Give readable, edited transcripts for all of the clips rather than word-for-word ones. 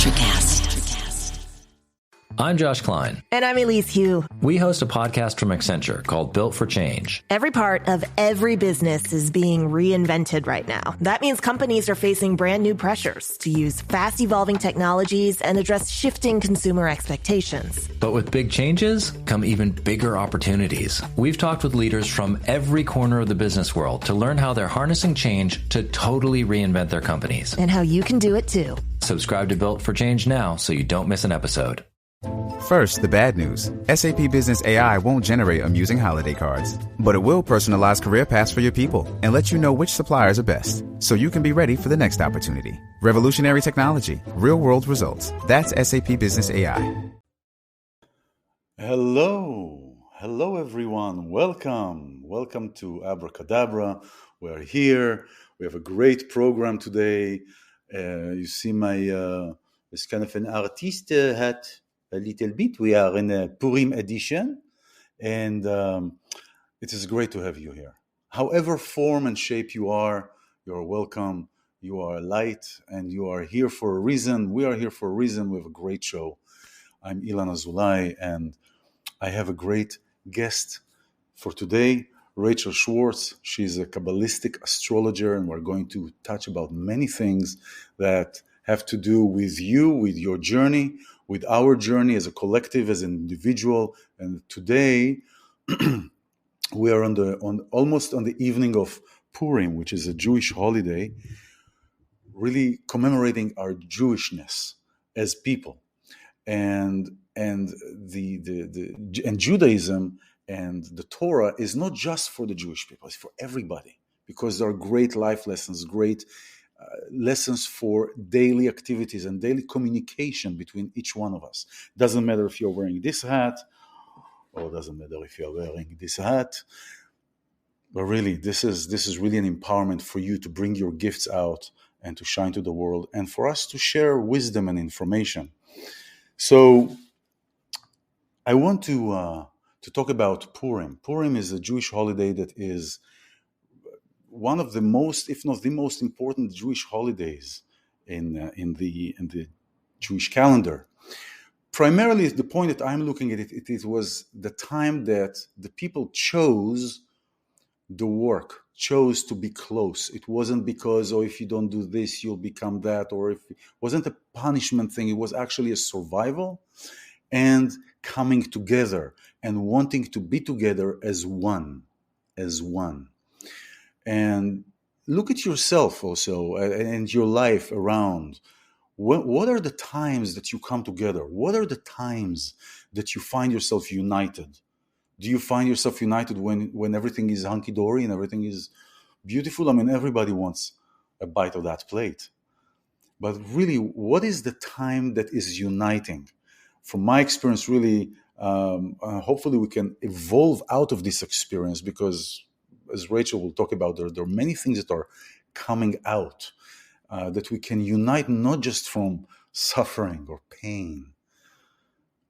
Electrocast. I'm Josh Klein. And I'm Elise Hugh. We host a podcast from Accenture called Built for Change. Every part of every business is being reinvented right now. That means companies are facing brand new pressures to use fast evolving technologies and address shifting consumer expectations. But with big changes come even bigger opportunities. We've talked with leaders from every corner of the business world to learn how they're harnessing change to totally reinvent their companies. And how you can do it too. Subscribe to Built for Change now so you don't miss an episode. First, the bad news. SAP Business AI won't generate amusing holiday cards, but it will personalize career paths for your people and let you know which suppliers are best, so you can be ready for the next opportunity. Revolutionary technology, real-world results. That's SAP Business AI. Hello everyone. Welcome to Abracadabra. We're here. We have a great program today. You see my it's kind of an artiste hat. A little bit. We are in a PURIM edition, and it is great to have you here. However form and shape you are welcome. You are light, and you are here for a reason. We are here for a reason. We have a great show. I'm iLan Azoulai, and I have a great guest for today, Rachel Schwartz. She's a Kabbalistic Astrologer, and we're going to touch about many things that have to do with you, with your journey, with our journey as a collective, as an individual. And today we are almost on the evening of Purim, which is a Jewish holiday, really commemorating our Jewishness as people, and Judaism and the Torah is not just for the Jewish people; it's for everybody, because there are great life lessons, great lessons for daily activities and daily communication between each one of us. Doesn't matter if you're wearing this hat, or doesn't matter if you're wearing this hat, but really this is really an empowerment for you to bring your gifts out and to shine to the world, and for us to share wisdom and information. So I want to talk about Purim. Purim is a Jewish holiday that is one of the most, if not the most important Jewish holidays in the Jewish calendar. Primarily, the point that I'm looking at it was the time that the people chose the work, chose to be close. It wasn't because, if you don't do this, you'll become that, or if it wasn't a punishment thing. It was actually a survival and coming together and wanting to be together as one. And look at yourself also and your life around. What are the times that you come together? What are the times that you find yourself united? Do you find yourself united when everything is hunky-dory and everything is beautiful? I mean, everybody wants a bite of that plate. But really, what is the time that is uniting? From my experience, really, hopefully we can evolve out of this experience, because as Rachel will talk about, there are many things that are coming out that we can unite, not just from suffering or pain,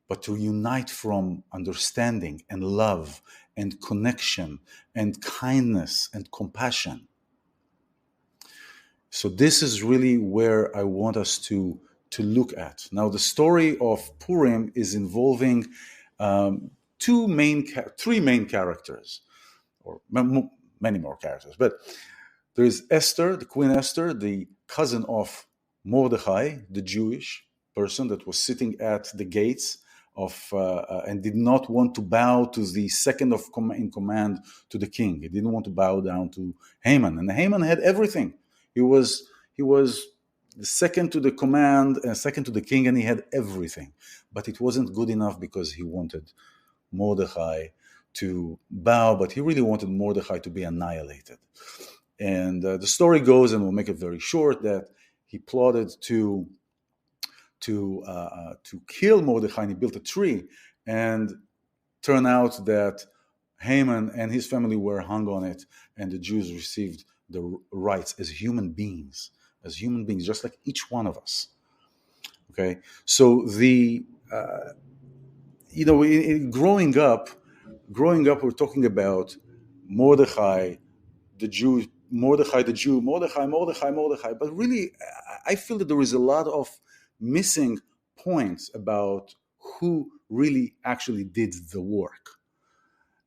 but to unite from understanding and love and connection and kindness and compassion. So this is really where I want us to look at. Now, the story of Purim is involving three main characters, or many more characters. But there is Esther, the Queen Esther, the cousin of Mordechai, the Jewish person that was sitting at the gates of and did not want to bow to the second in command to the king. He didn't want to bow down to Haman. And Haman had everything. He was the second to the command and second to the king, and he had everything. But it wasn't good enough, because he wanted Mordechai to bow, but he really wanted Mordechai to be annihilated. And the story goes, and we'll make it very short, that he plotted to kill Mordechai, and he built a tree, and turned out that Haman and his family were hung on it, and the Jews received the rights as human beings, just like each one of us. Okay, so growing up, we're talking about Mordechai, the Jew. But really, I feel that there is a lot of missing points about who really actually did the work.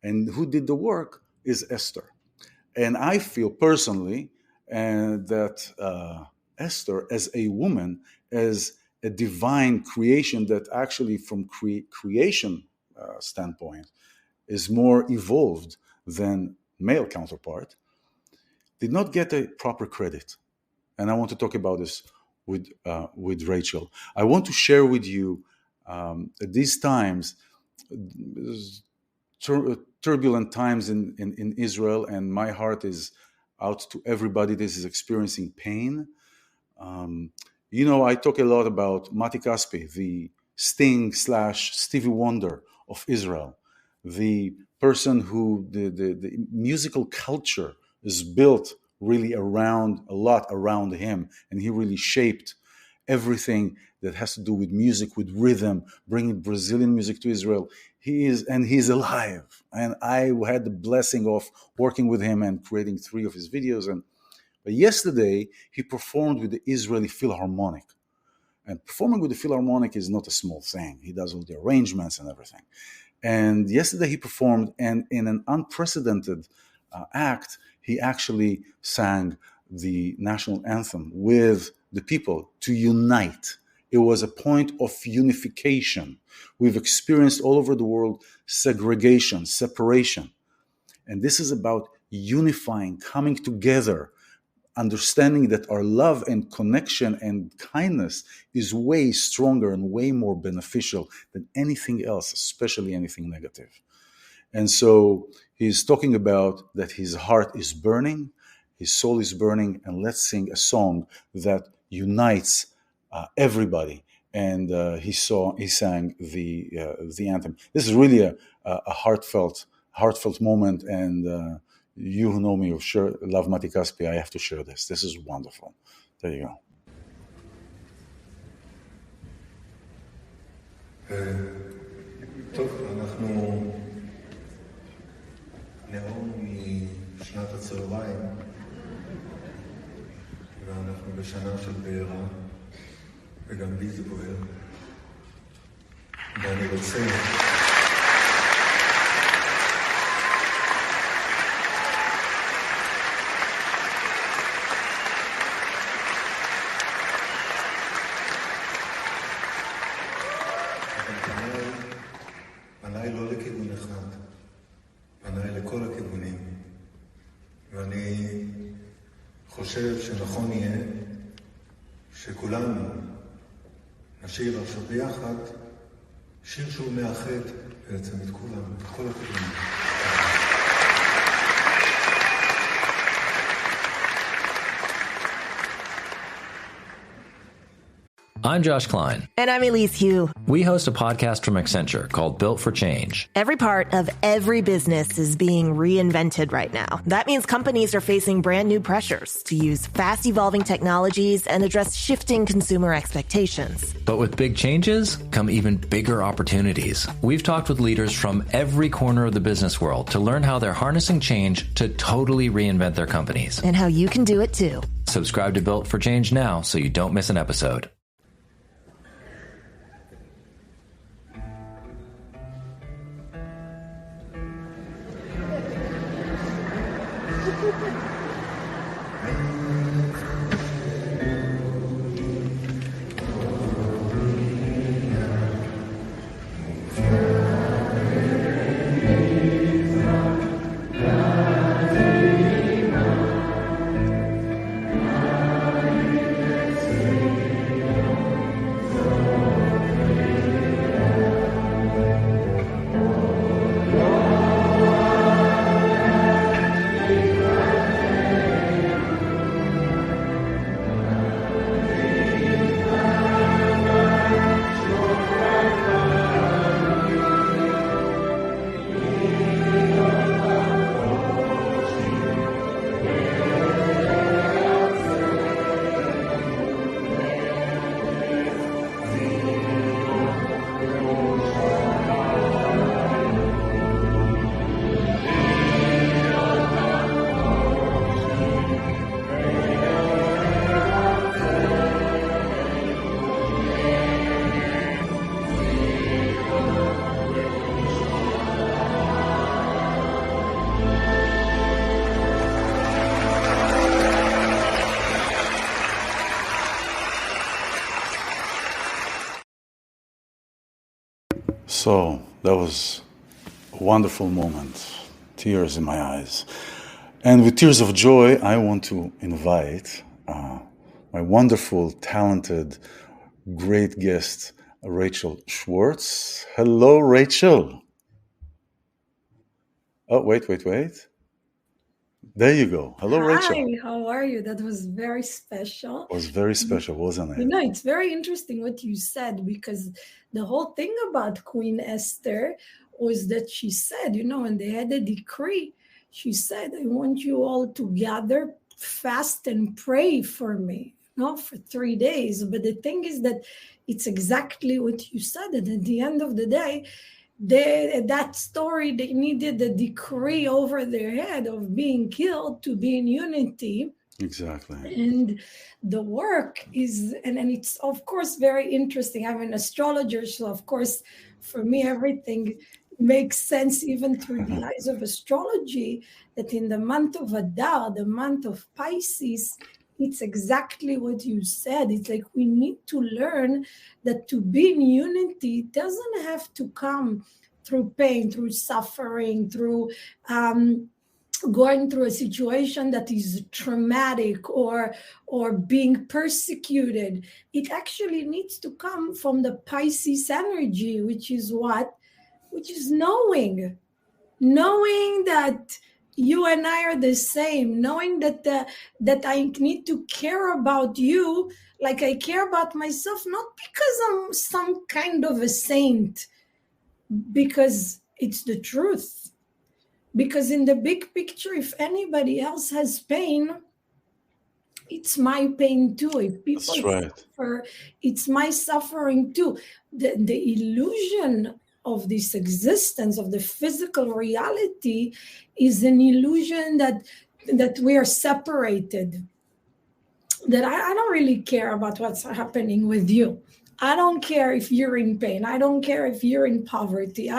And who did the work is Esther. And I feel personally that Esther, as a woman, as a divine creation that actually from creation standpoint is more evolved than male counterpart, did not get a proper credit. And I want to talk about this with Rachel. I want to share with you at these times, turbulent times in Israel, and my heart is out to everybody that is experiencing pain. I talk a lot about Mati Kaspi, the Sting / Stevie Wonder of Israel, the person who the musical culture is built really a lot around him, and he really shaped everything that has to do with music, with rhythm, bringing Brazilian music to Israel. He's alive, and I had the blessing of working with him and creating 3 of his videos. But yesterday he performed with the Israeli Philharmonic, and performing with the Philharmonic is not a small thing. He does all the arrangements and everything. And yesterday he performed, and in an unprecedented act, he actually sang the national anthem with the people to unite. It was a point of unification. We've experienced all over the world segregation, separation. And this is about unifying, coming together, understanding that our love and connection and kindness is way stronger and way more beneficial than anything else, especially anything negative. And so he's talking about that his heart is burning, his soul is burning, and let's sing a song that unites everybody. And he sang the anthem. This is really a heartfelt moment, and you who know me, sure love Mati Kaspi. I have to share this. This is wonderful. There you go. טוב, אנחנו נאום משנת הצהריים, ואנחנו בשנה של בעירה, וגם בי זה בוער. ואני רוצה... פניי לא לכיוון אחד, פניי לכל הכיוונים, ואני חושב שנכון יהיה שכולנו נשיר עכשיו ביחד שיר שהוא מאחד בעצם את כולם, את כל הכיוונים. I'm Josh Klein. And I'm Elise Hugh. We host a podcast from Accenture called Built for Change. Every part of every business is being reinvented right now. That means companies are facing brand new pressures to use fast evolving technologies and address shifting consumer expectations. But with big changes come even bigger opportunities. We've talked with leaders from every corner of the business world to learn how they're harnessing change to totally reinvent their companies. And how you can do it too. Subscribe to Built for Change now so you don't miss an episode. So that was a wonderful moment. Tears in my eyes. And with tears of joy, I want to invite my wonderful, talented, great guest, Rachel Schwartz. Hello, Rachel. Oh, wait. There you go. Hello, Rachel. Hi, how are you? That was very special. It was very special, wasn't it? You know, it's very interesting what you said, because the whole thing about Queen Esther was that she said, you know, when they had a decree, she said, I want you all to gather, fast and pray for me, you know, for 3 days. But the thing is that it's exactly what you said. And at the end of the day, that story, they needed a decree over their head of being killed to be in unity. Exactly. And the work is, and it's of course very interesting. I'm an astrologer, so of course for me everything makes sense even through the eyes of astrology, that in the month of Adar, the month of Pisces, it's exactly what you said. It's like we need to learn that to be in unity doesn't have to come through pain, through suffering, through going through a situation that is traumatic or being persecuted. It actually needs to come from the Pisces energy, which is what? Which is knowing that you and I are the same, knowing that I need to care about you like I care about myself, not because I'm some kind of a saint, because it's the truth. Because in the big picture, if anybody else has pain, it's my pain too. If people suffer, it's my suffering too. The illusion of this existence, of the physical reality, is an illusion that we are separated. That I don't really care about what's happening with you. I don't care if you're in pain. I don't care if you're in poverty.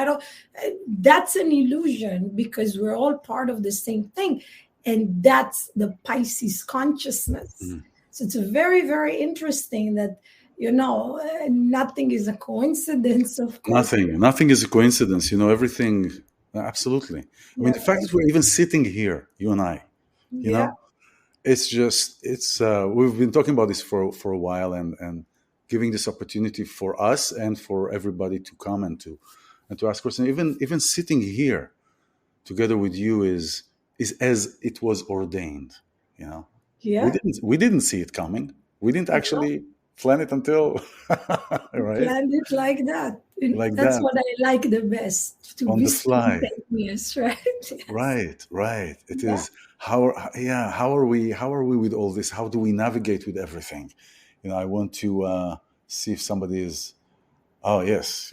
That's an illusion, because we're all part of the same thing. And that's the Pisces consciousness. Mm. So it's very, very interesting that, you know, nothing is a coincidence, of course. Nothing is a coincidence. You know, everything, absolutely. I mean, the fact that we're even sitting here, you and I, you know, it's we've been talking about this for a while, and giving this opportunity for us and for everybody to come and to ask questions. Even sitting here together with you is as it was ordained, you know. Yeah. We didn't see it coming. We didn't actually plan it until right. Planned it like that. That's what I like the best. To on be the fly. Spontaneous, right? Yes. Right. It is how are we with all this? How do we navigate with everything? You know, I want to see if somebody is. Oh yes.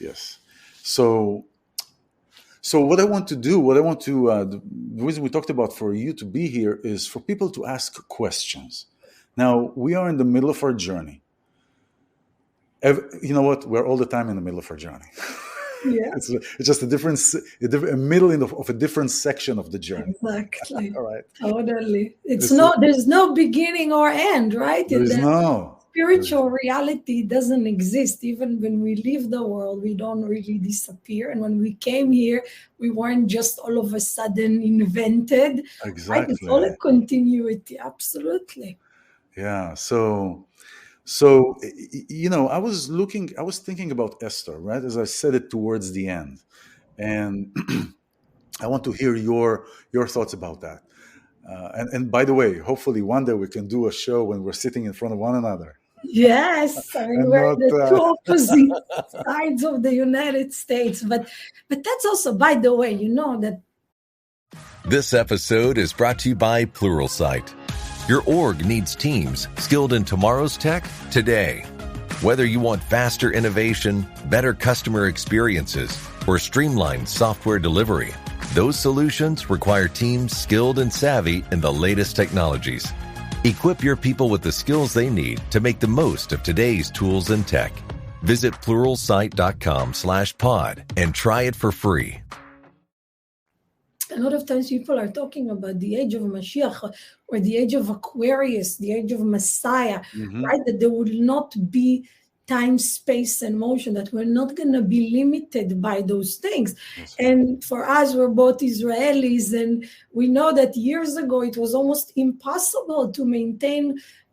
So what I want to do, the reason we talked about for you to be here is for people to ask questions. Now, we are in the middle of our journey. You know what? We're all the time in the middle of our journey. Yeah. It's just a middle of a different section of the journey. Exactly. All right. Totally. There's no beginning or end, right? There's no. Spiritual reality doesn't exist. Even when we leave the world, we don't really disappear. And when we came here, we weren't just all of a sudden invented. Exactly. Right? It's all a continuity. Absolutely. Yeah. So, you know, I was thinking about Esther, right? As I said it towards the end. And I want to hear your thoughts about that. And by the way, hopefully one day we can do a show when we're sitting in front of one another. Yes, I mean, we're the two opposite sides of the United States. But that's also, by the way, you know that. This episode is brought to you by Pluralsight. Your org needs teams skilled in tomorrow's tech today. Whether you want faster innovation, better customer experiences, or streamlined software delivery, those solutions require teams skilled and savvy in the latest technologies. Equip your people with the skills they need to make the most of today's tools and tech. Visit pluralsight.com/pod and try it for free. A lot of times people are talking about the age of Mashiach or the age of Aquarius, the age of Messiah, right? That there will not be time, space, and motion, that we're not going to be limited by those things. And for us, we're both Israelis, and we know that years ago it was almost impossible to maintain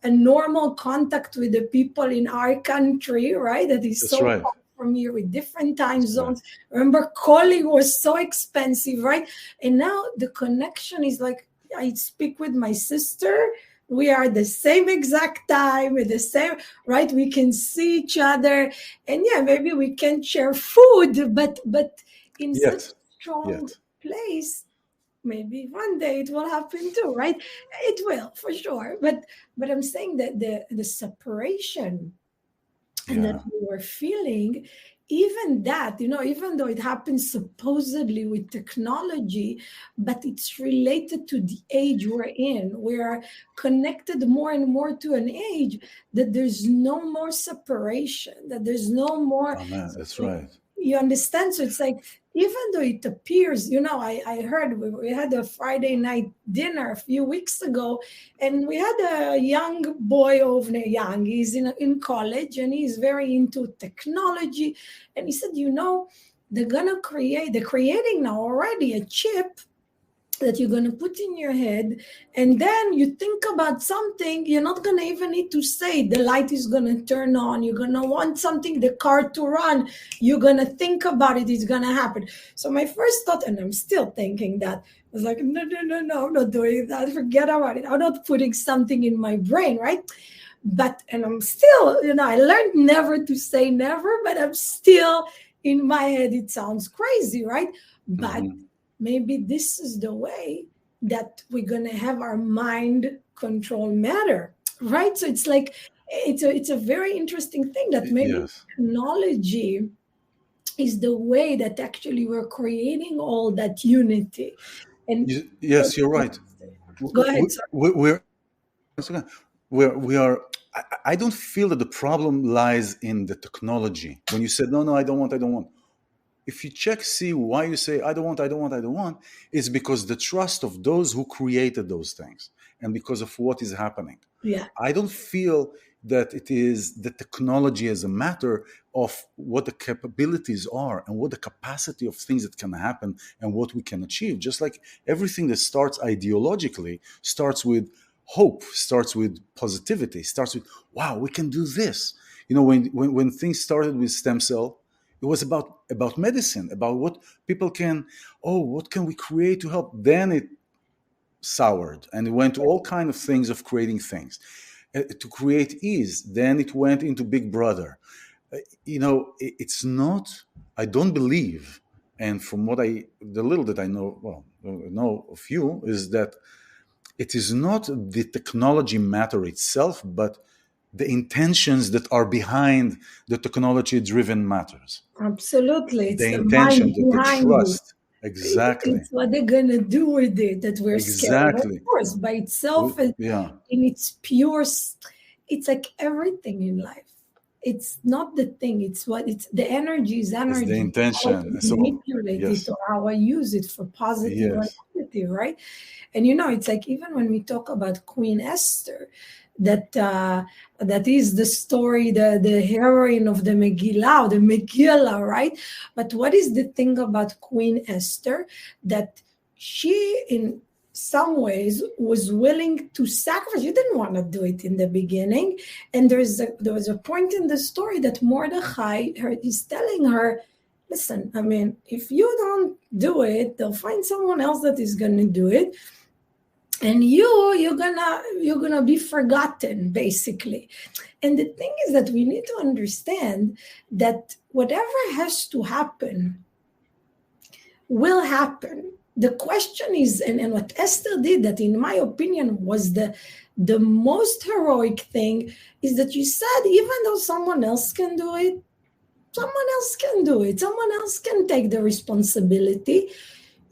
a normal contact with the people in our country, right? That is so far from here with different time zones. Remember, calling was so expensive, right? And now the connection is like, I speak with my sister, we are the same exact time, with the same, right? We can see each other, and yeah, maybe we can share food, but in such a strong place, maybe one day it will happen too, right? It will, for sure. But I'm saying that the separation and that we were feeling, even that, even though it happens supposedly with technology, but it's related to the age we're in. We are connected more and more to an age that there's no more separation, that there's no more. Amen. That's right. You understand? So it's like, even though it appears, I heard we had a Friday night dinner a few weeks ago, and we had a young boy over there, he's in college, and he's very into technology. And he said, they're creating now already a chip that you're going to put in your head, and then you think about something, you're not going to even need to say the light is going to turn on, you're going to want the car to run, you're going to think about it, it's going to happen. So my first thought, and I'm still thinking that, I was like, no, I'm not doing that, forget about it, I'm not putting something in my brain, right? And I'm still, I learned never to say never, but I'm still, in my head, it sounds crazy, right? But maybe this is the way that we're going to have our mind control matter, right? So it's like, it's a very interesting thing that maybe technology is the way that actually we're creating all that unity. And yes, you're right. Go ahead. We are. I don't feel that the problem lies in the technology. When you said, no, I don't want. If you see why you say, I don't want, it's because the trust of those who created those things and because of what is happening. Yeah. I don't feel that it is the technology as a matter of what the capabilities are and what the capacity of things that can happen and what we can achieve. Just like everything that starts ideologically starts with hope, starts with positivity, starts with, wow, we can do this. When things started with stem cell, it was about medicine, about what people what can we create to help? Then it soured and it went to all kinds of things of creating things. To create ease, then it went into Big Brother. It's not, I don't believe, and from the little that I know of you, is that it is not the technology matter itself, but the intentions that are behind the technology-driven matters. Absolutely. It's the intention, the trust. It. Exactly. It's what they're going to do with it that we're scared. Of course, by itself, in its pure, it's like everything in life. It's not the thing, it's the energy is energy. It's the intention. How I manipulate it or how I use it for positive or negative, right? And it's like, even when we talk about Queen Esther, that is the story, the heroine of the Megillah, right? But what is the thing about Queen Esther? That she, in some ways, was willing to sacrifice. She didn't want to do it in the beginning. And there was a point in the story that Mordechai is telling her, listen, if you don't do it, they'll find someone else that is going to do it. And you're gonna be forgotten, basically. And the thing is that we need to understand that whatever has to happen will happen. The question is, and what Esther did, that in my opinion was the most heroic thing, is that you said, even though someone else can do it, someone else can do it. Someone else can take the responsibility.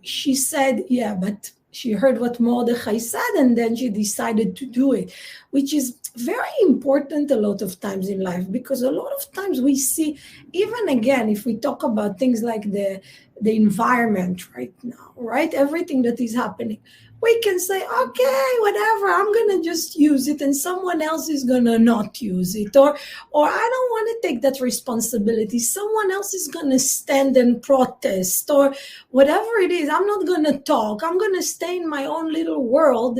She said, but she heard what Mordechai said, and then she decided to do it, which is very important a lot of times in life, because a lot of times we see, even again, if we talk about things like the environment right now, right? Everything that is happening, we can say, okay, whatever, I'm going to just use it and someone else is going to not use it. Or I don't want to take that responsibility. Someone else is going to stand and protest or whatever it is. I'm not going to talk. I'm going to stay in my own little world.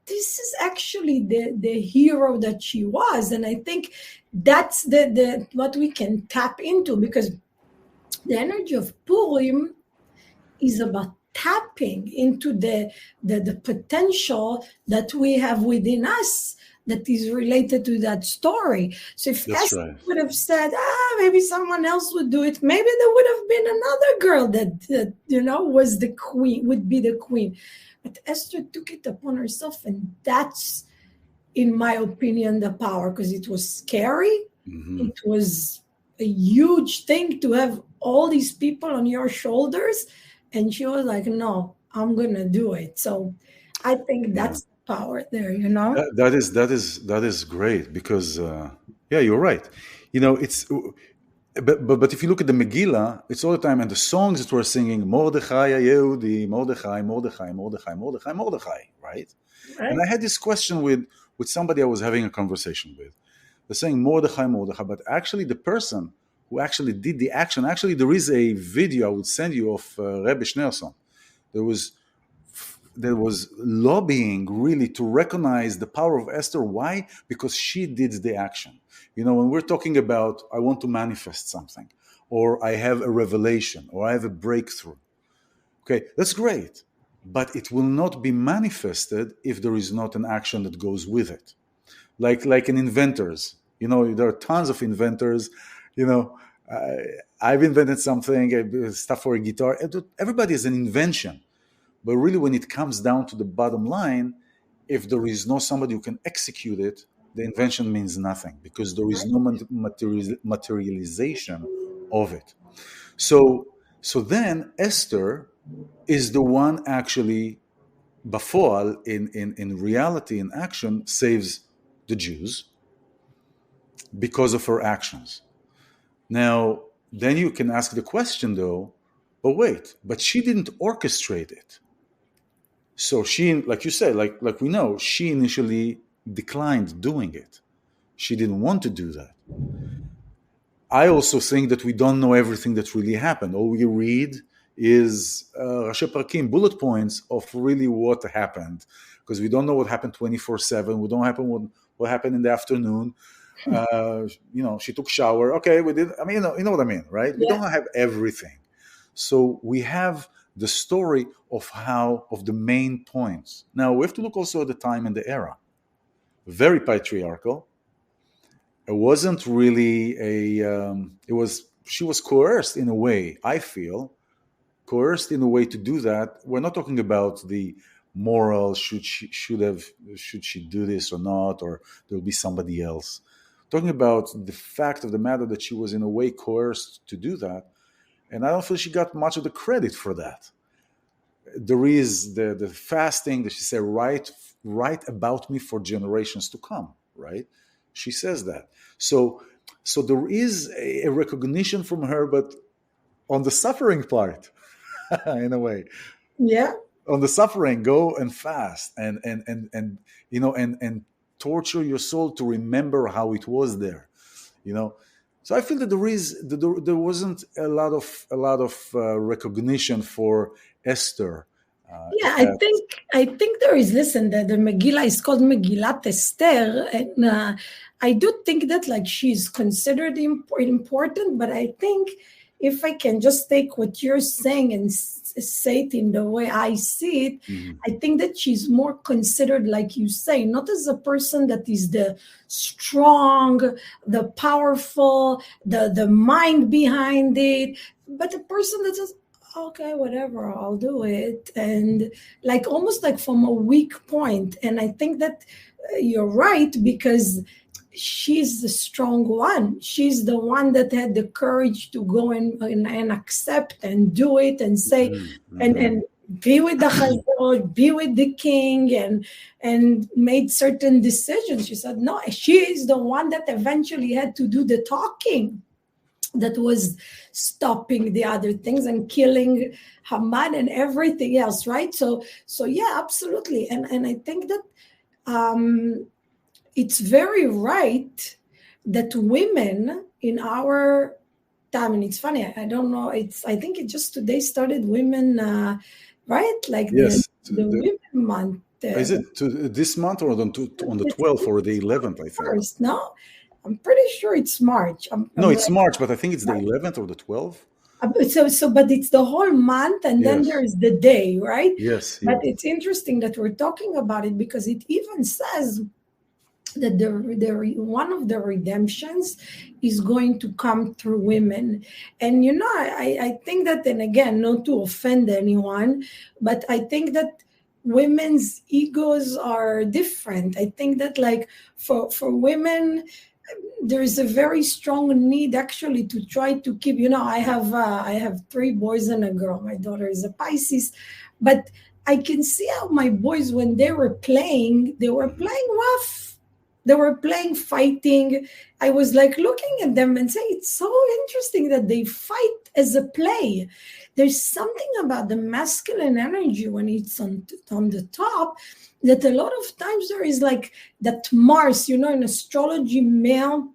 This is actually the hero that she was. And I think that's the what we can tap into, because the energy of Purim is about tapping into the potential that we have within us that is related to that story. So if Esther would have said, maybe someone else would do it, maybe there would have been another girl that was the queen, would be the queen. But Esther took it upon herself, and that's, in my opinion, the power, because it was scary. Mm-hmm. It was a huge thing to have all these people on your shoulders, and she was like, no, I'm going to do it. So I think that's the power there, That is great, because, you're right. It's... But if you look at the Megillah, it's all the time, and the songs that we're singing, Mordechai Yehudi, Mordechai, Mordechai, Mordechai, Mordechai, Mordechai, right? And I had this question with somebody I was having a conversation with. They're saying Mordechai, Mordechai, but actually the person who actually did the action, actually there is a video I would send you of Rebbe Schneerson. There was lobbying really to recognize the power of Esther. Why? Because she did the action. When we're talking about, I want to manifest something, or I have a revelation, or I have a breakthrough. Okay, that's great. But it will not be manifested if there is not an action that goes with it. Like in inventors. There are tons of inventors. I've invented something, stuff for a guitar. Everybody has an invention. But really, when it comes down to the bottom line, if there is no somebody who can execute it, the invention means nothing, because there is no materialization of it. So then Esther is the one actually, bafal, in reality, in action, saves the Jews because of her actions. Now, then you can ask the question, though, but she didn't orchestrate it. So she, like you said, like we know, she initially declined doing it. She didn't want to do that. I also think that we don't know everything that really happened. All we read is Rashi Parakim, bullet points of really what happened, because we don't know what happened 24/7. We don't know what happened in the afternoon. She took shower. Okay, we did. I mean, you know what I mean, right? Yeah. We don't have everything. So we have the story of the main points. Now we have to look also at the time and the era. Very patriarchal. It wasn't really she was coerced in a way, I feel, coerced in a way to do that. We're not talking about the moral, should she do this or not, or there'll be somebody else. Talking about the fact of the matter that she was in a way coerced to do that. And I don't feel she got much of the credit for that. There is the fasting that she said, write about me for generations to come, right? She says that. So there is a recognition from her, but on the suffering part, in a way. Yeah. On the suffering, go and fast and torture your soul to remember how it was there, So I feel that there wasn't a lot of recognition for Esther. I think there is. Listen, the Megillah is called Megillat Esther, and I do think that she's considered important. But I think if I can just take what you're saying and say it in the way I see it, I think that she's more considered, like you say, not as a person that is the strong, the powerful, the mind behind it, but a person that says, okay, whatever, I'll do it. And almost from a weak point. And I think that you're right, because she's the strong one. She's the one that had the courage to go and accept and do it and say, and be with the Chazor, be with the king, and made certain decisions. She said, no, she is the one that eventually had to do the talking. that was stopping the other things and killing Haman and everything else, right? So yeah, absolutely. And I think that it's very right that women in our time, and it's funny, I don't know, I think it just today started women, right? Like Yes, the Women Month. Is it this month or on the 12th or the 11th, I think? First, no? I'm pretty sure it's March. No, it's March, but I think it's the 11th or the 12th. But it's the whole month, and then Yes. there's the day, right? Yes. But it's interesting that we're talking about it because it even says that the one of the redemptions is going to come through women. And I think that, and again, not to offend anyone, but I think that women's egos are different. I think that, like, for women, there is a very strong need actually to try to keep, I have 3 boys and a girl. My daughter is a Pisces, but I can see how my boys, when they were playing rough. They were playing, fighting. I was like looking at them and saying, it's so interesting that they fight as a play. There's something about the masculine energy when it's on the top, that a lot of times there is like that Mars, in astrology, male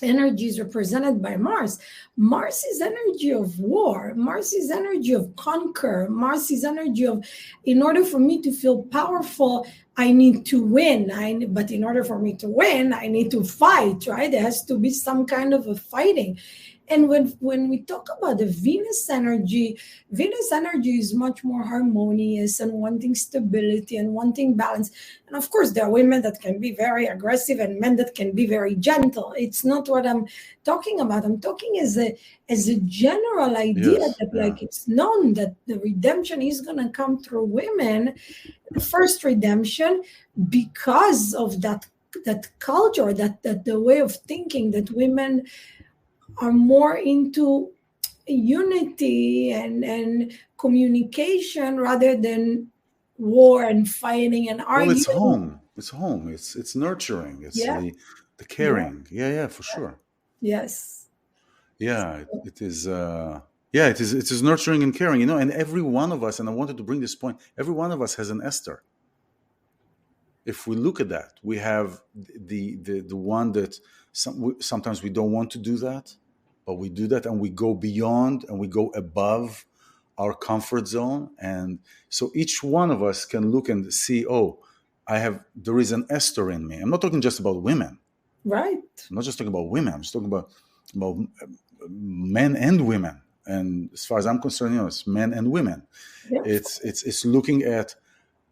energy is represented by Mars. Mars is energy of war. Mars is energy of conquer. Mars is energy of, in order for me to feel powerful, I need to win. But in order for me to win, I need to fight, right? There has to be some kind of a fighting. And when we talk about the Venus energy is much more harmonious and wanting stability and wanting balance. And of course, there are women that can be very aggressive and men that can be very gentle. It's not what I'm talking about. I'm talking as a general idea like it's known that the redemption is going to come through women, the first redemption, because of that culture, that the way of thinking that women are more into unity and communication rather than war and fighting and arguing. Well, it's home. It's nurturing. It's the caring. Yeah, for sure. Yes. Yeah, it is. It is nurturing and caring. And every one of us, and I wanted to bring this point, every one of us has an Esther. If we look at that, we have the one that sometimes we don't want to do that, but we do that and we go beyond and we go above our comfort zone. And so each one of us can look and see, there is an Esther in me. I'm not talking just about women. Right. I'm not just talking about women. I'm just talking about men and women. And as far as I'm concerned, it's men and women. Yeah. It's looking at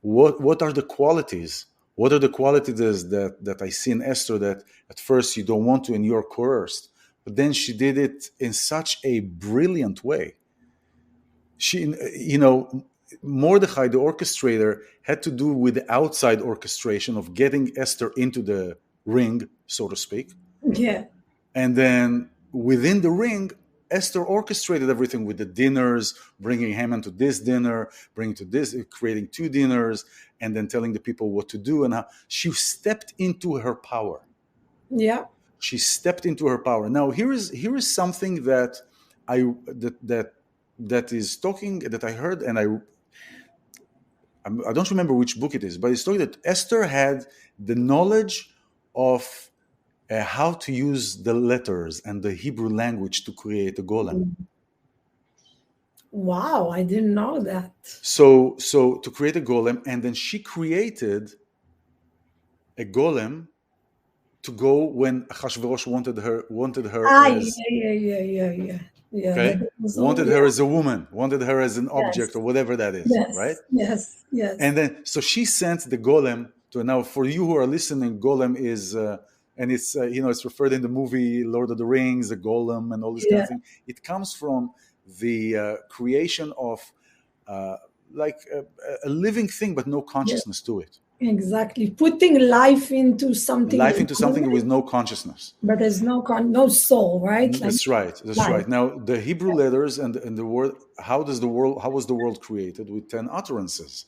what are the qualities. What are the qualities that I see in Esther that at first you don't want to and you're coerced? But then she did it in such a brilliant way. She, Mordechai, the orchestrator, had to do with the outside orchestration of getting Esther into the ring, so to speak. Yeah. And then within the ring, Esther orchestrated everything with the dinners, bringing Haman to this dinner, bringing to this, creating 2 dinners, and then telling the people what to do and how. She stepped into her power. Yeah. She stepped into her power. Now, here is something that that is talking that I heard, and I don't remember which book it is, but it's talking that Esther had the knowledge of how to use the letters and the Hebrew language to create a golem. Wow, I didn't know that. So to create a golem, and then she created a golem to go when Achashverosh wanted her as, okay, wanted her as a woman, wanted her as an object, or whatever that is, right? Yes. And then so she sent the golem to. Now, for you who are listening, golem is and it's it's referred in the movie Lord of the Rings, the golem, and all this kind of thing. It comes from the creation of like a living thing, but no consciousness to it. Exactly, putting life into something. Life into something with no consciousness. But there's no soul, right? That's right. Now, the Hebrew letters and the word. How was the world created? With 10 utterances.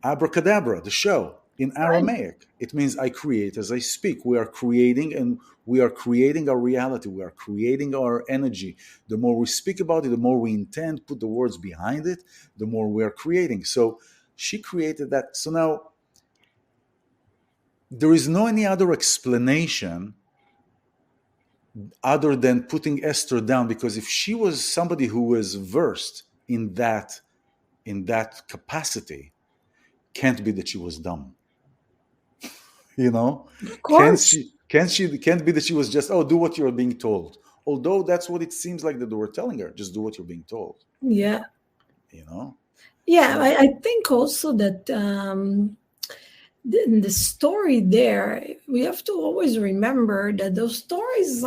Abracadabra, the show. in Aramaic. It means I create as I speak. We are creating, and we are creating our reality. We are creating our energy. The more we speak about it, the more we intend, put the words behind it, the more we are creating. So she created that. So now there is no any other explanation other than putting Esther down, because if she was somebody who was versed in that capacity, can't be that she was dumb. Of course. Can't be that she was just, do what you're being told. Although that's what it seems like that they were telling her, just do what you're being told. Yeah. Yeah, I think also that the story there, we have to always remember that those stories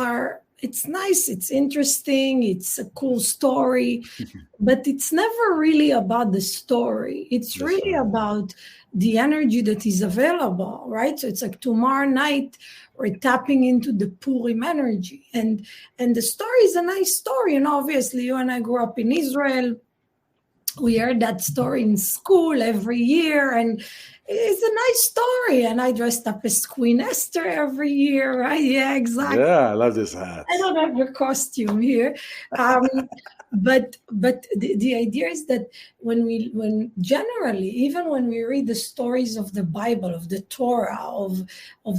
it's nice, it's interesting, it's a cool story, but it's never really about the story. It's really about the energy that is available, right? So it's like tomorrow night, we're tapping into the Purim energy. And the story is a nice story. Obviously, you and I grew up in Israel. We heard that story in school every year, and it's a nice story. And I dressed up as Queen Esther every year, right? Yeah, exactly. Yeah, I love this hat. I don't have a costume here. But the idea is that when generally, even when we read the stories of the Bible, of the Torah, of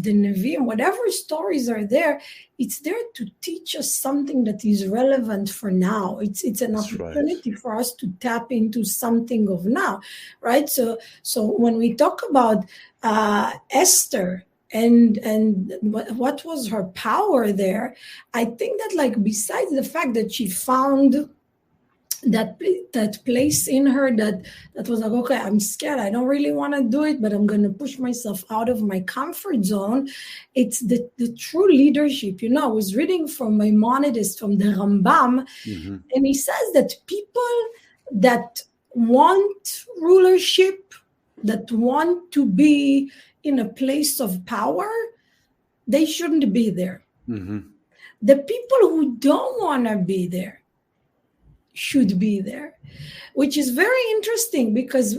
the Nevi'im, whatever stories are there, it's there to teach us something that is relevant for now. It's an opportunity for us to tap into something of now, right? So when we talk about Esther and what was her power there, I think that besides the fact that she found that place in her that was like, okay, I'm scared, I don't really want to do it, but I'm going to push myself out of my comfort zone. It's the true leadership. I was reading from Maimonides, from the Rambam, and he says that people that want rulership, that want to be in a place of power, they shouldn't be there. The people who don't want to be there should be there, which is very interesting, because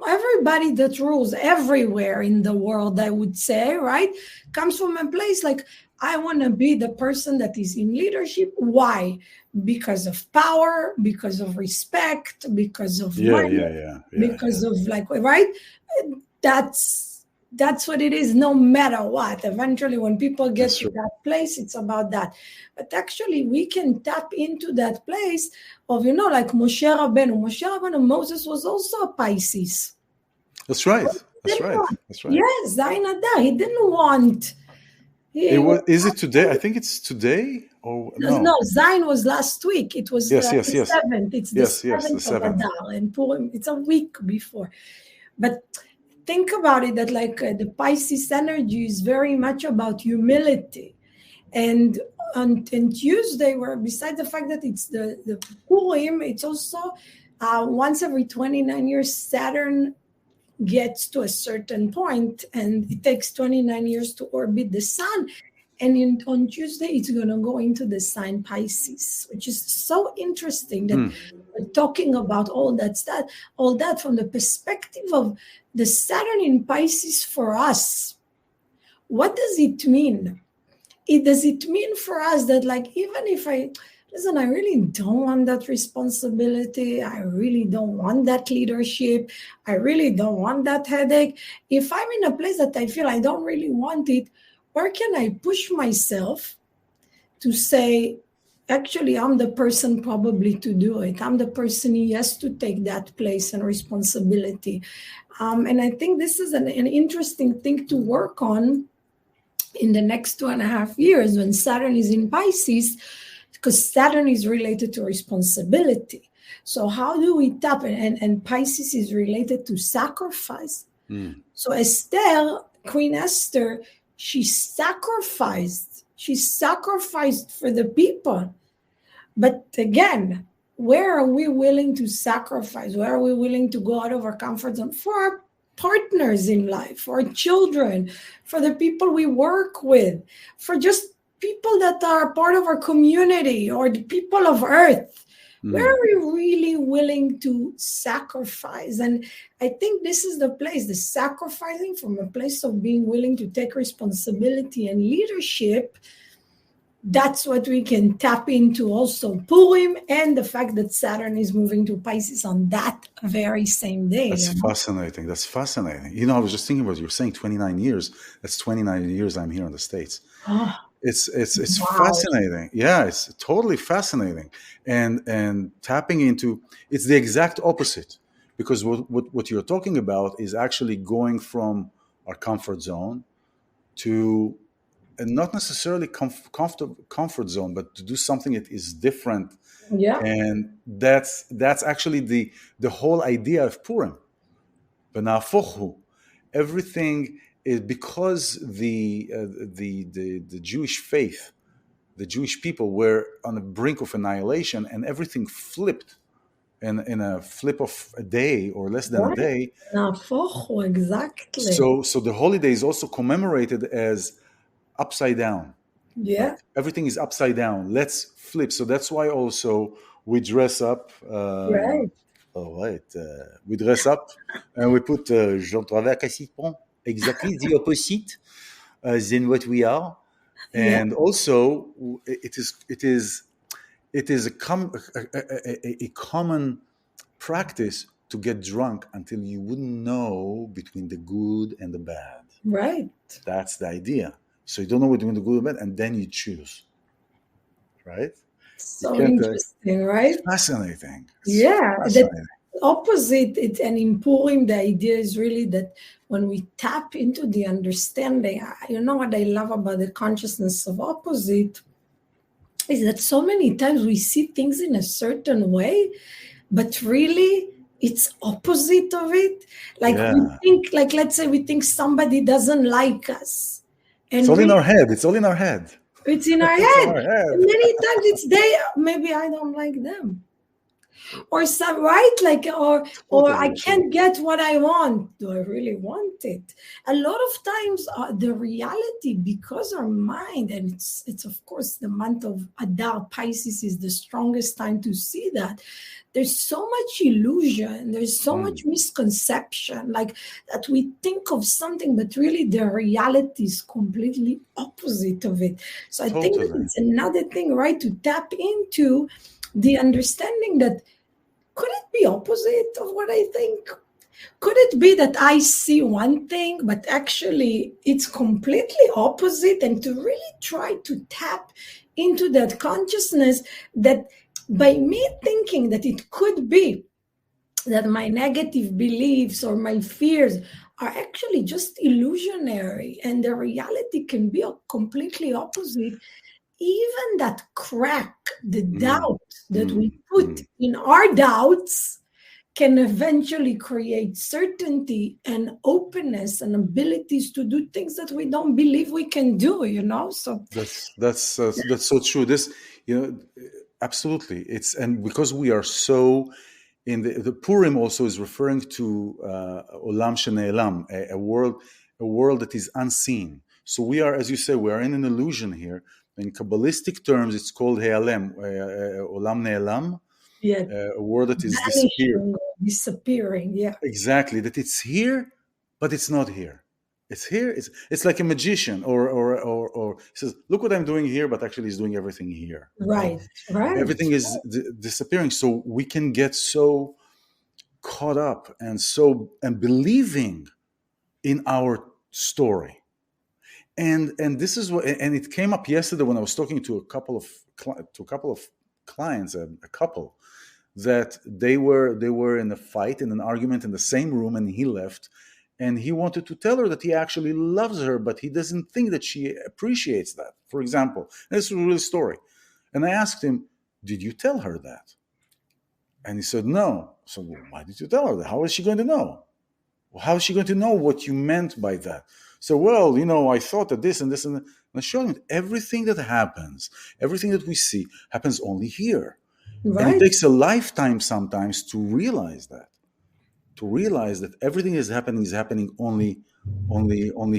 everybody that rules everywhere in the world, I would say, right, comes from a place like, I want to be the person that is in leadership. Why? Because of power, because of respect, because of money, because of right? That's what it is, no matter what. Eventually, when people get to that place, it's about that. But actually, we can tap into that place of, like Moshe Rabbeinu. Moses was also a Pisces. That's right. Yes, Zayin Adar. He didn't want. Is it today? I think it's today. Or no, Zayin was last week. It was the 7th. It's the 7th of Adar, and Purim. It's a week before. But think about it, that the Pisces energy is very much about humility. And on Tuesday, where besides the fact that it's the Purim, it's also once every 29 years, Saturn gets to a certain point, and it takes 29 years to orbit the sun. And on Tuesday, it's going to go into the sign Pisces, which is so interesting that we're talking about all that from the perspective of the Saturn in Pisces for us. What does it mean? Does it mean for us that even if I really don't want that responsibility, I really don't want that leadership, I really don't want that headache. If I'm in a place that I feel I don't really want it, where can I push myself to say, actually, I'm the person probably to do it. I'm the person who has to take that place and responsibility. And I think this is an interesting thing to work on in the next 2.5 years when Saturn is in Pisces, because Saturn is related to responsibility. So how do we tap it? And Pisces is related to sacrifice. So Esther, Queen Esther, she sacrificed for the people. But again, where are we willing to sacrifice? Where are we willing to go out of our comfort zone for our partners in life, for our children, for the people we work with, for just people that are part of our community or the people of Earth? Where are we really willing to sacrifice? And I think this is the place, the sacrificing from a place of being willing to take responsibility and leadership. That's what we can tap into also Purim, and the fact that Saturn is moving to Pisces on that very same day. That's fascinating. That's fascinating. I was just thinking about, you're saying 29 years. That's 29 years I'm here in the States. Oh, it's wow. fascinating. Yeah, it's totally fascinating. And tapping into, it's the exact opposite, because what you're talking about is actually going from our comfort zone to, and not necessarily comfort zone, but to do something that is different. Yeah. And that's actually the whole idea of Purim. V'na'afochu. Everything is, because the Jewish faith, the Jewish people were on the brink of annihilation, and everything flipped in a flip of a day or less than a day. Na'afochu, exactly. So the holiday is also commemorated as upside down. Yeah. Like everything is upside down. Let's flip. So that's why also we dress up. Right. All right. We dress up and we put Jean Travers Cassipon, exactly the opposite than what we are. And also it is a common practice to get drunk until you wouldn't know between the good and the bad. Right. That's the idea. So you don't know between the good and bad, and then you choose. Right? So interesting, right? Fascinating. The opposite, and in Purim, the idea is really that when we tap into the understanding, what I love about the consciousness of opposite is that so many times we see things in a certain way, but really it's opposite of it. Like we think, like let's say we think somebody doesn't like us. And it's all in our head. It's all in our head. It's in our head. And many times it's maybe I don't like them. Or some, right? Like, or I can't get what I want. Do I really want it? A lot of times the reality, because our mind, and it's of course the month of Adar, Pisces is the strongest time to see that. There's so much illusion. There's so much misconception, like that we think of something, but really the reality is completely opposite of it. So I think that it's another thing, right? To tap into the understanding that, could it be opposite of what I think? Could it be that I see one thing, but actually it's completely opposite? And to really try to tap into that consciousness, that by me thinking that it could be that my negative beliefs or my fears are actually just illusionary, and the reality can be completely opposite. Even that crack, the doubt that we put in our doubts, can eventually create certainty and openness and abilities to do things that we don't believe we can do. So that's so true. This, absolutely. And because we are so in the Purim also is referring to Olam Shene'elam, a world that is unseen. So we are, as you say, we are in an illusion here. In Kabbalistic terms, it's called He'alem, Olam Ne'elam, a world that is disappearing. Yeah, exactly. That it's here, but it's not here. It's here. It's like a magician, or he says, "Look what I'm doing here," but actually he's doing everything here. Right. Everything is disappearing. So we can get so caught up and believing in our story. And this is what, and it came up yesterday when I was talking to a couple of clients, a couple that they were in a fight, in an argument in the same room, and he left, and he wanted to tell her that he actually loves her, but he doesn't think that she appreciates that. For example, and this is a real story. And I asked him, "Did you tell her that?" And he said, "No." So why did you tell her that? How is she going to know? Well, how is she going to know what you meant by that? So, I thought that this and this, and I showed him everything that happens, everything that we see happens only here. Right. And it takes a lifetime sometimes to realize that everything is happening only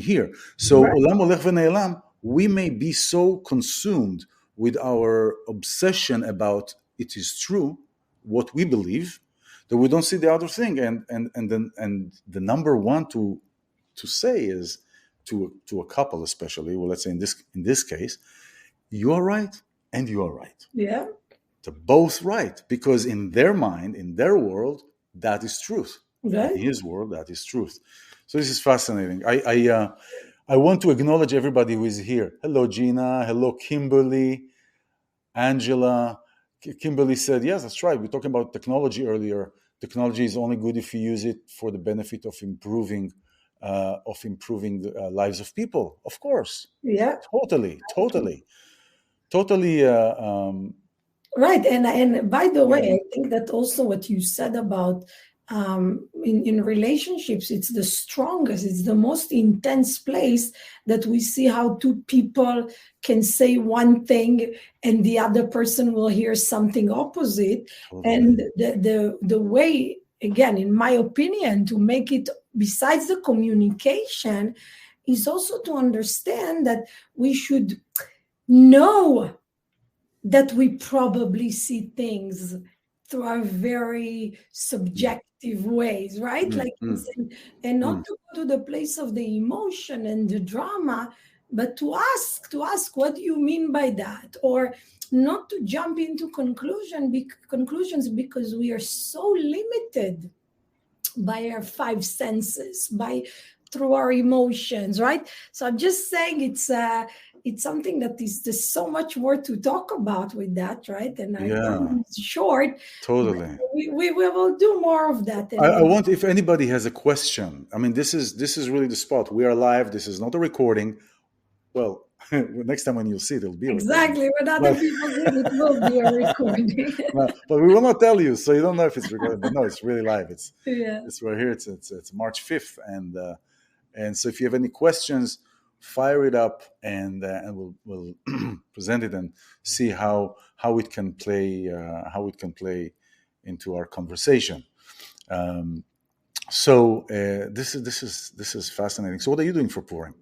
here. So, Olam Olech V'Ne'elam, we may be so consumed with our obsession about it is true, what we believe, that we don't see the other thing. And the number one to say is to a couple, especially, well, let's say in this case, you are right and you are right. Yeah. They're both right, because in their mind, in their world, that is truth. Right. In his world, that is truth. So this is fascinating. I want to acknowledge everybody who is here. Hello, Gina. Hello, Kimberly. Angela. Kimberly said, yes, that's right. We were talking about technology earlier. Technology is only good if you use it for the benefit of improving the lives of people. Of course. Yeah. Totally. Right. And by the way, I think that also what you said about in relationships, it's the strongest, it's the most intense place that we see how two people can say one thing and the other person will hear something opposite. Totally. And the way, again, in my opinion, to make it, besides the communication, is also to understand that we should know that we probably see things through our very subjective ways, right? And not to go to the place of the emotion and the drama, but to ask, what do you mean by that? Or not to jump into conclusions because we are so limited by our five senses, through our emotions, right? So I'm just saying it's something that there's so much more to talk about with that, right? And it's short. Totally. We will do more of that. I want, if anybody has a question, I mean, this is really the spot. We are live. This is not a recording. Well, next time when you'll see it, it'll be a exactly. When other people see it, will be a recording. But we will not tell you, so you don't know if it's recorded. But no, it's really live. It's right here. It's March 5th, and so if you have any questions, fire it up, and we'll present it and see how it can play into our conversation. So this is fascinating. So what are you doing for Purim?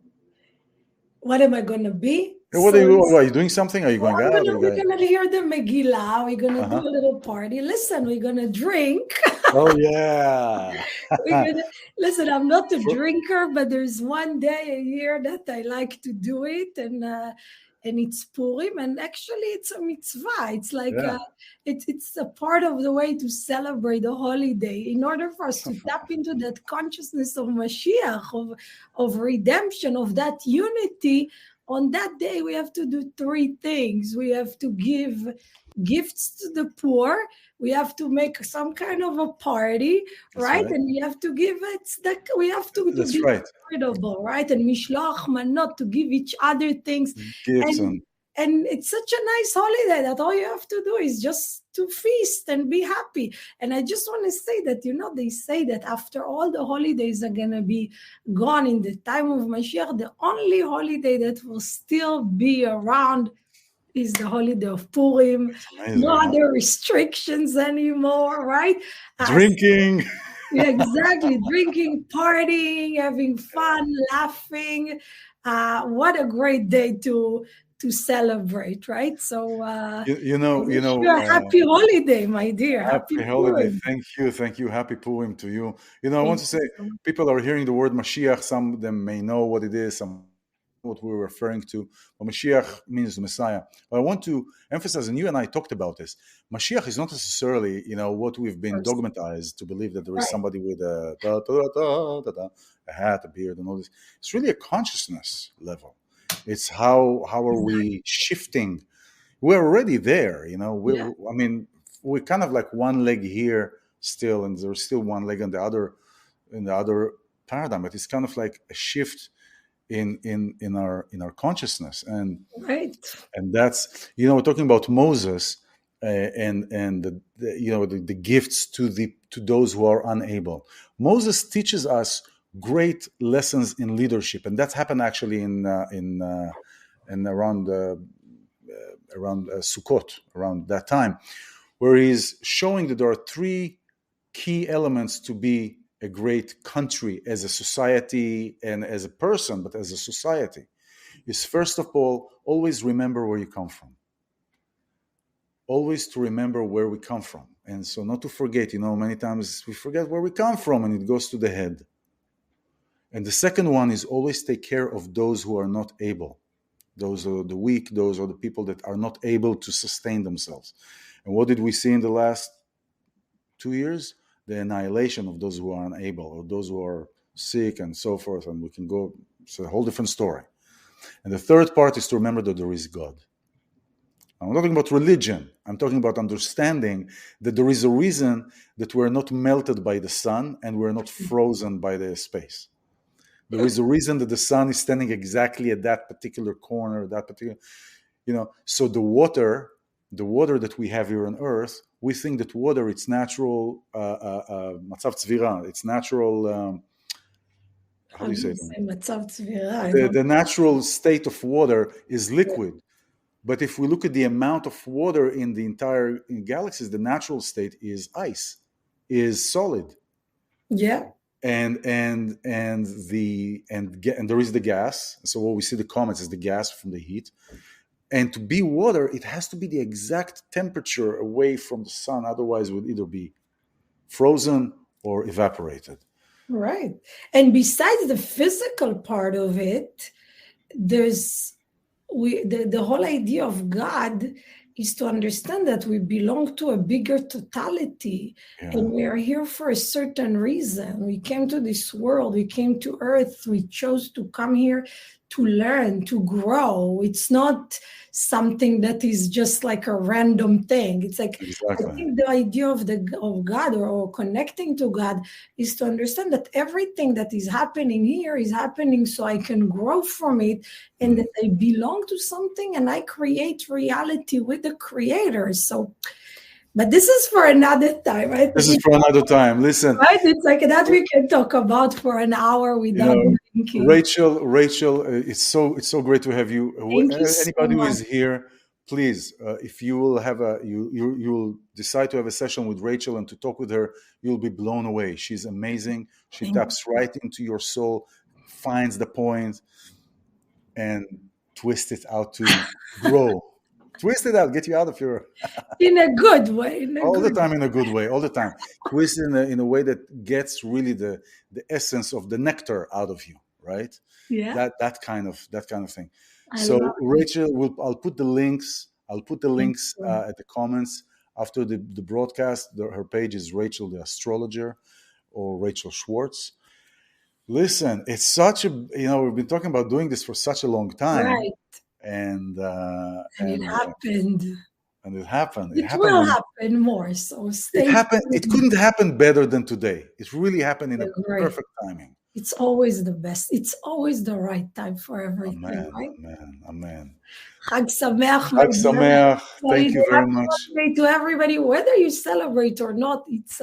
What am I going to be? Are you doing something? Are you going out? We're going to hear the Megillah. We're going to do a little party. Listen, we're going to drink. Oh, yeah. Listen, I'm not a drinker, but there's one day a year that I like to do it. And it's Purim. And actually, it's a mitzvah. It's like it's a part of the way to celebrate the holiday. In order for us to tap into that consciousness of Mashiach, of redemption, of that unity, on that day, we have to do three things. We have to give gifts to the poor. We have to make some kind of a party, right? And we have to give it. We have to be charitable, right? And mishloach manot, to give each other things. And it's such a nice holiday that all you have to do is just to feast and be happy. And I just want to say that, they say that after all the holidays are going to be gone in the time of Mashiach, the only holiday that will still be around is the holiday of Purim. No other restrictions anymore, right? Drinking. Exactly. Drinking, partying, having fun, laughing. What a great day to celebrate, right? So happy holiday, my dear. Happy holiday. Purim. Thank you. Happy Purim to you. I want to say, people are hearing the word Mashiach. Some of them may know what it is, some what we're referring to. But Mashiach means the Messiah. But I want to emphasize, and you and I talked about this, Mashiach is not necessarily, what we've been dogmatized to believe, that there is somebody with a hat, a beard, and all this. It's really a consciousness level. It's how are we shifting? We're already there, we're kind of like one leg here still, and there's still one leg in the other paradigm. But it's kind of like a shift in our consciousness, and that's we're talking about Moses and the gifts to those who are unable. Moses teaches us great lessons in leadership, and that's happened actually in around Sukkot, around that time, where he's showing that there are three key elements to be a great country as a society and as a person, but as a society. Is first of all, always remember where you come from. Always to remember where we come from. And so not to forget, many times we forget where we come from and it goes to the head. And the second one is always take care of those who are not able. Those are the weak, those are the people that are not able to sustain themselves. And what did we see in the last 2 years? The annihilation of those who are unable, or those who are sick and so forth. And we can go, it's a whole different story. And the third part is to remember that there is God. I'm not talking about religion. I'm talking about understanding that there is a reason that we're not melted by the sun and we're not frozen by the space. There is a reason that the sun is standing exactly at that particular corner, so the water that we have here on Earth, we think that water, it's natural, מצב צבירה, it's natural, how do you say it? The natural state of water is liquid. But if we look at the amount of water in the entire galaxies, the natural state is ice, is solid. Yeah. And there is the gas. So what we see the comets is the gas from the heat. And to be water, it has to be the exact temperature away from the sun. Otherwise, it would either be frozen or evaporated. Right. And besides the physical part of it, there's the whole idea of God is to understand that we belong to a bigger totality, and we are here for a certain reason. We came to this world, we came to Earth, we chose to come here to learn, to grow. It's not something that is just like a random thing. It's like, I think the idea of God or connecting to God is to understand that everything that is happening here is happening so I can grow from it, and that I belong to something and I create reality with the creator. So, but this is for another time, right? This is for another time. Listen. Right? It's like that we can talk about for an hour without thinking. Rachel, it's so great to have you. Anybody who is here, please, if you will have you will decide to have a session with Rachel and to talk with her, you'll be blown away. She's amazing. She taps right into your soul, finds the point, and twists it out to grow. Twist it out, get you out of your... in a good way. All the time in a good way, all the time. Twist in a way that gets really the essence of the nectar out of you, right? Yeah. That kind of thing. So Rachel, I'll put the links at the comments after the broadcast. Her page is Rachel the Astrologer or Rachel Schwartz. Listen, it's such a, we've been talking about doing this for such a long time. Right. And it happened. And it happened. It will happen more. So stay tuned. It couldn't happen better than today. It really happened in a perfect timing. It's always the best. It's always the right time for everything, right? Amen. Chag Sameach. Chag Sameach. Thank you very much. To everybody, whether you celebrate or not, it's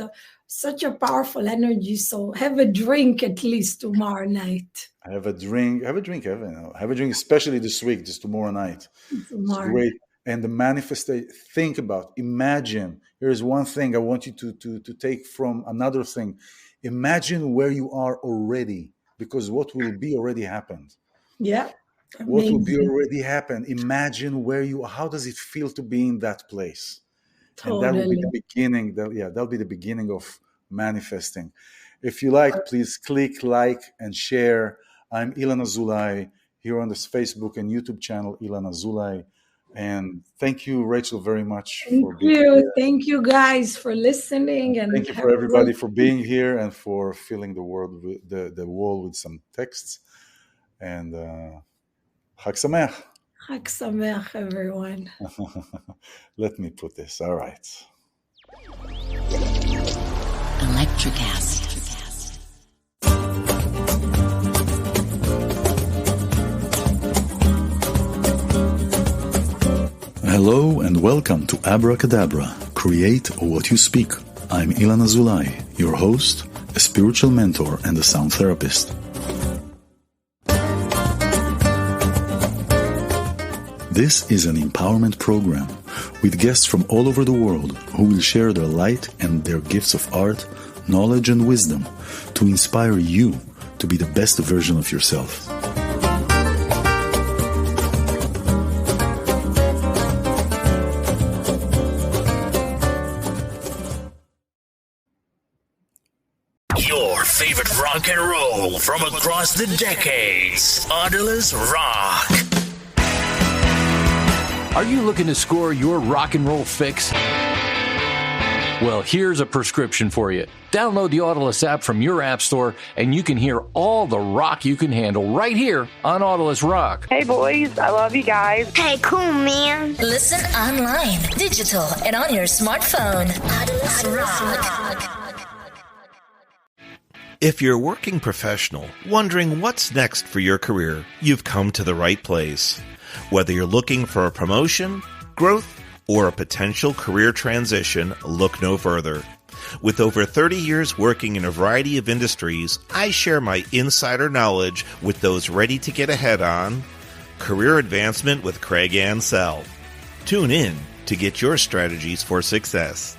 such a powerful energy. So have a drink at least tomorrow night. Have a drink, Evan. Have a drink, especially this week, just tomorrow night. It's great. And the manifestation, imagine. Here's one thing I want you to take from another thing. Imagine where you are already, because what will be already happened. Yeah. Amazing. What will be already happened. Imagine where you are. How does it feel to be in that place? Totally. And that will be the beginning. That'll be the beginning of manifesting. If you like, please click like and share. I'm iLan Azoulai here on this Facebook and YouTube channel, iLan Azoulai. And thank you, Rachel, very much. Thank you, guys, for listening. And thank you for everybody for being here and for filling the wall with some texts. And Chag Sameach. Chag Sameach, everyone. Let me put this. All right. Electricast. Hello and welcome to Abracadabra, Create What You Speak. I'm iLan Azoulai, your host, a spiritual mentor and a sound therapist. This is an empowerment program with guests from all over the world who will share their light and their gifts of art, knowledge and wisdom to inspire you to be the best version of yourself. favorite rock and roll from across the decades. Audulus Rock. Are you looking to score your rock and roll fix? Well, here's a prescription for you. Download the Audulus app from your app store, and you can hear all the rock you can handle right here on Audulus Rock. Hey, boys. I love you guys. Hey, cool, man. Listen online, digital, and on your smartphone. Audulus Rock. If you're a working professional wondering what's next for your career, you've come to the right place. Whether you're looking for a promotion, growth, or a potential career transition, look no further. With over 30 years working in a variety of industries, I share my insider knowledge with those ready to get ahead on Career Advancement with Craig Ansell. Tune in to get your strategies for success.